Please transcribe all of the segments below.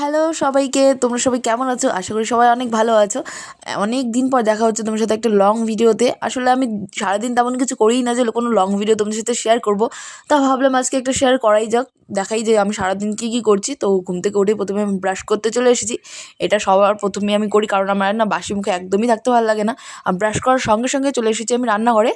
Hello সবাইকে, তোমরা সবাই কেমন আছো? আশা করি সবাই অনেক ভালো আছো। অনেক দিন পর দেখা হচ্ছে তোমার সাথে একটা লং ভিডিওতে। আসলে আমি সারাদিন তেমন কিছু করিই না যে কোনো লং ভিডিও তোমাদের সাথে শেয়ার করব। তা ভাবলাম আজকে একটা শেয়ার করাই যাক, দেখাই যে আমি সারাদিন কী করছি। তো ঘুম থেকে উঠে প্রথমে আমি ব্রাশ করতে চলে এসেছি। এটা সবার প্রথমে আমি করি, কারণ আমার না বাসি মুখে একদমই থাকতে ভালো লাগে না। আর ব্রাশ করার সঙ্গে সঙ্গে চলে এসেছি আমি রান্নাঘরে।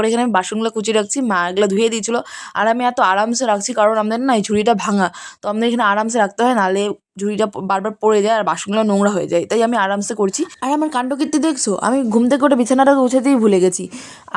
এখানে আমি বাসনগুলো কুচিয়ে রাখছি, মা এগুলো ধুয়ে দিয়েছিলো। আর আমি এত আরামসে রাখছি কারণ আমাদের না এই ঝুড়িটা ভাঙা, তো আমাদের এখানে আরামসে রাখতে হয়, নাহলে ঝুড়িটা বারবার পড়ে যায় আর বাসনগুলো নোংরা হয়ে যায়। তাই আমি আরামসে করছি। আর আমার কাণ্ডকীর্তি দেখছো, আমি ঘুম থেকে উঠে বিছানাটা গুছাতেই ভুলে গেছি।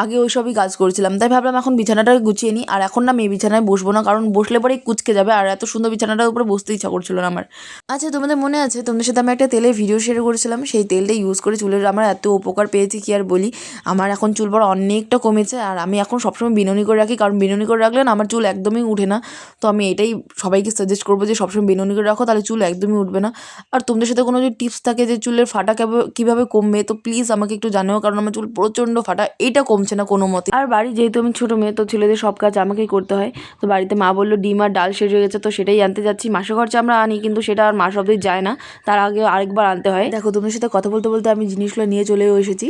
আগে ওই সবই কাজ করছিলাম, তাই ভাবলাম এখন বিছানাটাকে গুছিয়ে নিই। আর এখন না আমি এই বিছানায় বসবো না, কারণ বসলে পরেই কুচকে যাবে, আর এত সুন্দর বিছানাটার উপরে বসতে ইচ্ছা করছিল না আমার। আচ্ছা, তোমাদের মনে আছে তোমাদের সাথে আমি একটা তেলের ভিডিও শেয়ার করেছিলাম? সেই তেলটা ইউজ করে চুলের আমার এত উপকার পেয়েছি কি আর বলি। আমার এখন চুল পড়া অনেকটা কমেছে, আর আমি এখন সবসময় বিনুনি করে রাখি, কারণ বিনুনি করে রাখলে না আমার চুল একদমই উঠে না। তো আমি এটাই সবাইকে সাজেস্ট করবো যে সবসময় বিনুনি করে রাখো, তাহলে চুল একদমই উঠবে না। আর তোমাদের সাথে কোনো যদি টিপস থাকে যে চুলের ফাটা কীভাবে কমবে, তো প্লিজ আমাকে একটু জানাও, কারণ আমার চুল প্রচণ্ড ফাটা, এটা কমছে না কোনো মতে। আর বাড়ি যেহেতু আমি ছোটো মেয়ে, তো ছেলেদের সব কাজ আমাকেই করতে হয়। তো বাড়িতে মা বললো ডিম আর ডাল শেষ হয়ে গেছে, তো সেটাই আনতে যাচ্ছি। মাসে খরচা আমরা আনি, কিন্তু সেটা আর মাস অবধি যায় না, তার আগে আরেকবার আনতে হয়। দেখো, তোমাদের সাথে কথা বলতে বলতে আমি জিনিসগুলো নিয়ে চলেও এসেছি।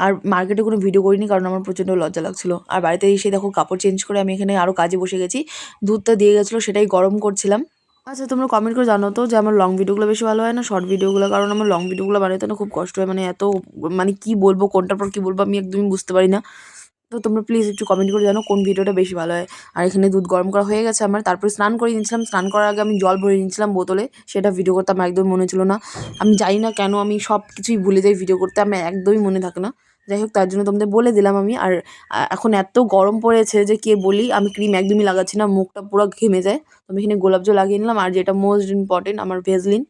আর মার্কেটে কোনো ভিডিও করিনি, কারণ আমার প্রচণ্ড লজ্জা লাগছিলো। আর বাড়িতে এসে দেখো কাপড় চেঞ্জ করে আমি এখানে আরও কাজে বসে গেছি। দুধটা দিয়ে গেছিলো, সেটাই গরম করছিলাম। আচ্ছা, তোমরা কমেন্ট করে জানো তো যে আমার লং ভিডিওগুলো বেশি ভালো হয় না শর্ট ভিডিওগুলো? কারণ আমার লং ভিডিওগুলো বানাতে না খুব কষ্ট হয়, এত কী বলবো, কোনটার পর কী বলবো আমি একদমই বুঝতে পারি না। তো তোমরা প্লিজ একটু কমেন্ট করে জানো কোন ভিডিওটা বেশি ভালো হয়। আর এখানে দুধ গরম করা হয়ে গেছে আমার, তারপরে স্নান করে নিয়েছিলাম। স্নান করার আগে আমি জল ভরে নিয়েছিলাম বোতলে, সেটা ভিডিও করতে আমার একদমই মনে ছিল না। আমি জানি না কেন আমি সব কিছুই ভুলে যাই ভিডিও করতে, আমার একদমই মনে থাকে না। যাই হোক, তার জন্য তোমাদের বলে দিলাম আমি। আর এখন এত গরম পড়েছে যে কে বলি, আমি ক্রিম একদমই লাগাচ্ছি না, মুখটা পুরো ঘেমে যায়। তো আমি এখানে গোলাপ জল লাগিয়ে নিলাম, আর যেটা মোস্ট ইম্পর্টেন্ট আমার ভেজলিন,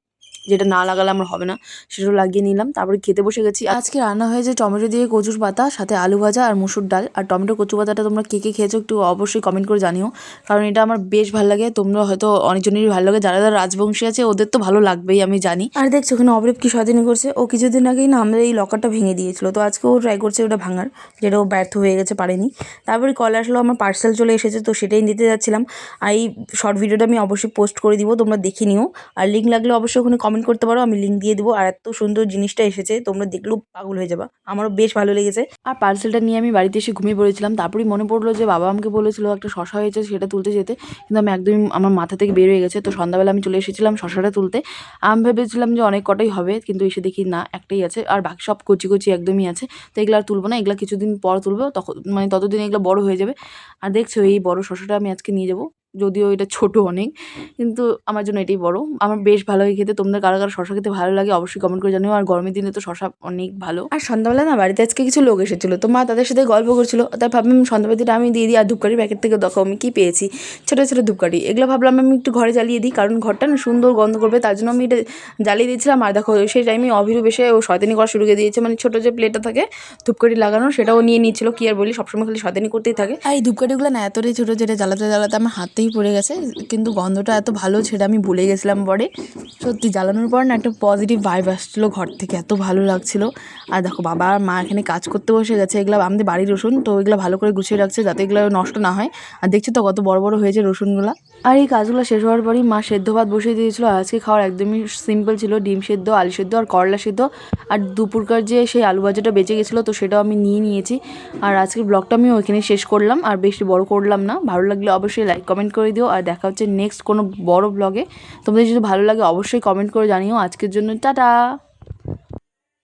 যেটা না লাগালে আমার হবে না, সেটাও লাগিয়ে নিলাম। তারপরে খেতে বসে গেছি। আজকে রান্না হয়েছে টমেটো দিয়ে কচুর পাতা, সাথে আলু ভাজা আর মুসুর ডাল। আর টমেটো কচু পাতাটা তোমরা কে খেয়েছো একটু অবশ্যই কমেন্ট করে জানিও, কারণ এটা আমার বেশ ভালো লাগে। তোমরা হয়তো অনেকজনেরই ভালো লাগে, যারা যারা রাজবংশী আছে ওদের তো ভালো লাগবেই, আমি জানি। আর দেখছো ওখানে অবরেপ কি শয়তানি করছে, ও কিছুদিন আগেই না আমাদের এই লকারটা ভেঙে দিয়েছিল, তো আজকে ও ট্রাই করছে ওটা ভাঙার, যেটা ও ব্যর্থ হয়ে গেছে, পারেনি। তারপরে কল আসলো, আমার পার্সেল চলে এসেছে, তো সেটাই নিতে যাচ্ছিলাম। আর এই শর্ট ভিডিওটা আমি অবশ্যই পোস্ট করে দিব, তোমরা দেখে নিও। আর লিঙ্ক লাগলে অবশ্যই ওখানে কমেন্ট করতে পারো, আমি লিঙ্ক দিয়ে দেবো। আর এত সুন্দর জিনিসটা এসেছে, তোমরা দেখলেও পাগল হয়ে যাবা, আমারও বেশ ভালো লেগেছে। আর পার্সেলটা নিয়ে আমি বাড়িতে এসে ঘুমিয়ে পড়েছিলাম। তারপরেই মনে পড়লো যে বাবা আমাকে বলেছিল একটা শশা হয়েছে, সেটা তুলতে যেতে, কিন্তু আমি একদমই আমার মাথা থেকে বের হয়ে গেছে। তো সন্ধ্যাবেলা আমি চলে এসেছিলাম শশাটা তুলতে। আমি ভেবেছিলাম যে অনেক কটাই হবে, কিন্তু এসে দেখি না, একটাই আছে, আর বাকি সব কচি কচি একদমই আছে। তো এগুলো আর তুলবো না, এগুলো কিছুদিন পর তুলবো, তখন ততদিন এগুলো বড় হয়ে যাবে। আর দেখছো এই বড় শশাটা আমি আজকে নিয়ে যাবো, যদিও এটা ছোট অনেক, কিন্তু আমার জন্য এটাই বড়। আমার বেশ ভালো লাগে খেতে। তোমাদের কারা কারা শশা খেতে ভালো লাগে অবশ্যই কমেন্ট করে জানিও। আর গরমের দিনে তো শশা অনেক ভালো। আর সন্ধ্যাবেলা না বাড়িতে আজকে কিছু লোক এসেছিলো, তো মা তাদের সাথে গল্প করছিল, তাই ভাবলাম সন্ধ্যাবাতিটা আমি দিয়ে দিই। আর ধূপকাঠির প্যাকেট থেকে দেখো আমি কী পেয়েছি, ছোটো ছোটো ধূপকাঠি। এগুলো ভাবলাম আমি একটু ঘরে জ্বালিয়ে দিই, কারণ ঘরটা না সুন্দর গন্ধ করবে, তার জন্য আমি এটা জ্বালিয়ে দিয়েছিলাম। আর দেখো সেই টাইমে অভিরূপ এসে ও শয়তানি করা শুরু করে দিয়েছে, ছোটো যে প্লেটটা থাকে ধূপকাঠি লাগানো, সেটাও নিয়ে নিচ্ছিল। কি আর বলি, সবসময় খালি শয়তানি করতেই থাকে। আর এই ধূপকাঠিগুলো না এতটাই ছোটো, যেটা জ্বালাতে জ্বালাতে আমার হাতেই পড়ে গেছে, কিন্তু গন্ধটা এত ভালো সেটা আমি ভুলে গেছিলাম পরে। সত্যি জ্বালানোর পর না একটা পজিটিভ ভাইব আসছিলো ঘর থেকে, এত ভালো লাগছিলো। আর দেখো বাবা আর মা এখানে কাজ করতে বসে গেছে। এগুলো আমাদের বাড়ির রসুন, তো এগুলো ভালো করে গুছিয়ে রাখছে যাতে এগুলো নষ্ট না হয়। আর দেখছো তো কত বড় বড় হয়েছে রসুনগুলো। আর এই কাজগুলো শেষ হওয়ার পরই মা সেদ্ধ ভাত বসিয়ে দিয়েছিলো। আজকে খাওয়ার একদমই সিম্পল ছিল, ডিম সেদ্ধ, আলু সেদ্ধ আর করলা সেদ্ধ। আর দুপুরকার যে সেই আলু ভাজাটা বেঁচে গেছিলো, তো সেটাও আমি নিয়ে নিয়েছি। আর আজকের ব্লগটা আমি ওইখানে শেষ করলাম, আর বেশি বড় করলাম না। ভালো লাগলে অবশ্যই লাইক কমেন্ট করে দিও, আর দেখা হচ্ছে নেক্সট কোনো বড় ব্লগে। তোমাদের যদি ভালো লাগে অবশ্যই কমেন্ট করে জানিও। আজকের জন্য টাটা।